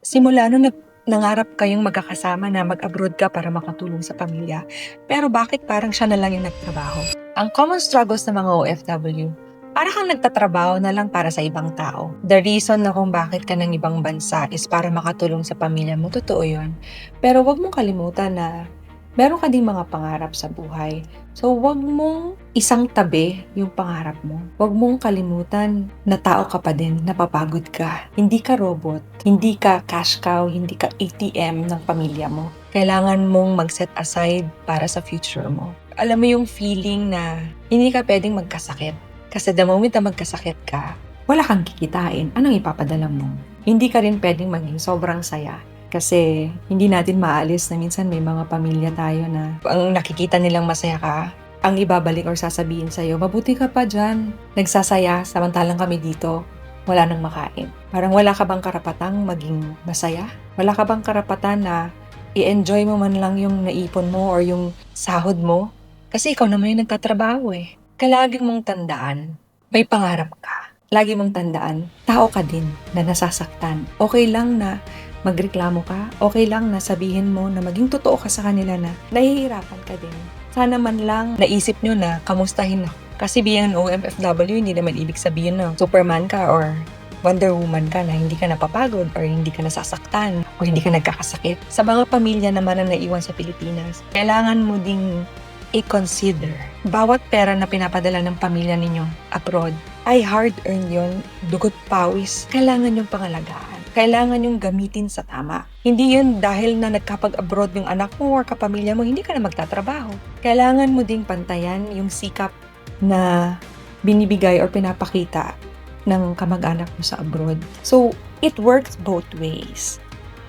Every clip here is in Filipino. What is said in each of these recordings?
Simula nung nangarap kayong magkakasama na mag-abroad ka para makatulong sa pamilya, pero bakit parang siya na lang yung nagtrabaho? Ang common struggles ng mga OFW, para kang nagtatrabaho na lang para sa ibang tao. The reason na kung bakit ka ng ibang bansa is para makatulong sa pamilya mo, totoo yun. Pero wag mong kalimutan na meron ka ding mga pangarap sa buhay. So, wag mong isang tabi yung pangarap mo. Wag mong kalimutan na tao ka pa din, napapagod ka. Hindi ka robot, hindi ka cash cow, hindi ka ATM ng pamilya mo. Kailangan mong mag-set aside para sa future mo. Alam mo yung feeling na hindi ka pwedeng magkasakit. Kasi the moment na magkasakit ka, wala kang kikitain. Anong ipapadala mo? Hindi ka rin pwedeng maging sobrang saya. Kasi hindi natin maalis na minsan may mga pamilya tayo na ang nakikita nilang masaya ka, ang ibabalik or sasabihin sa'yo, mabuti ka pa dyan, nagsasaya, samantalang kami dito, wala nang makain. Parang wala ka bang karapatang maging masaya? Wala ka bang karapatan na i-enjoy mo man lang yung naipon mo or yung sahod mo? Kasi ikaw naman yung nagtatrabaho eh. Lagi mong tandaan, may pangarap ka. Lagi mong tandaan, tao ka din na nasasaktan. Okay lang na magreklamo ka, okay lang na sabihin mo na maging totoo ka sa kanila na nahihirapan ka din. Sana man lang naisip nyo na kamustahin ako. Kasi bilang OFW, hindi naman ibig sabihin na Superman ka or Wonder Woman ka na hindi ka napapagod or hindi ka nasasaktan o hindi ka nagkakasakit. Sa mga pamilya naman na naiwan sa Pilipinas, kailangan mo ding i-consider. Bawat pera na pinapadala ng pamilya ninyo abroad ay hard-earned yun, dugot pawis. Kailangan yung pangalagaan. Kailangan yung gamitin sa tama. Hindi yun dahil na nagkapag-abroad yung anak mo or kapamilya mo, hindi ka na magtatrabaho. Kailangan mo ding pantayan yung sikap na binibigay or pinapakita ng kamag-anak mo sa abroad. So, it works both ways.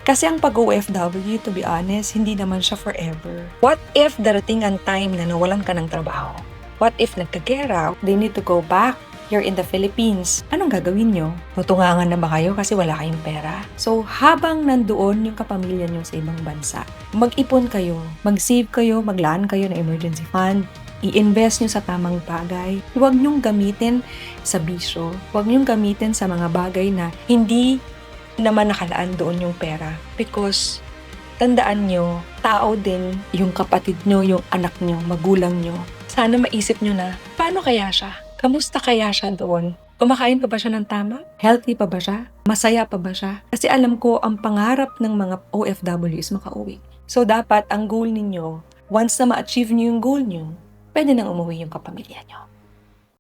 Kasi ang pag-OFW, to be honest, hindi naman siya forever. What if darating ang time na nawalan ka ng trabaho? What if nagkagera? They need to go back. You're in the Philippines. Anong gagawin nyo? Tutungangan na ba kayo kasi wala kayong pera? So, habang nandoon yung kapamilya nyo sa ibang bansa, mag-ipon kayo, mag-save kayo, maglaan kayo ng emergency fund, i-invest nyo sa tamang bagay. Huwag nyong gamitin sa bisyo. Huwag nyong gamitin sa mga bagay na hindi naman nakalaan doon yung pera. Because, tandaan nyo, tao din yung kapatid nyo, yung anak nyo, magulang nyo. Sana maisip nyo na, paano kaya siya? Kamusta kaya siya doon? Kumakain pa ba siya ng tama? Healthy pa ba siya? Masaya pa ba siya? Kasi alam ko, ang pangarap ng mga OFW is makauwi. So, dapat ang goal ninyo, once na ma-achieve nyo yung goal nyo, pwede nang umuwi yung kapamilya nyo.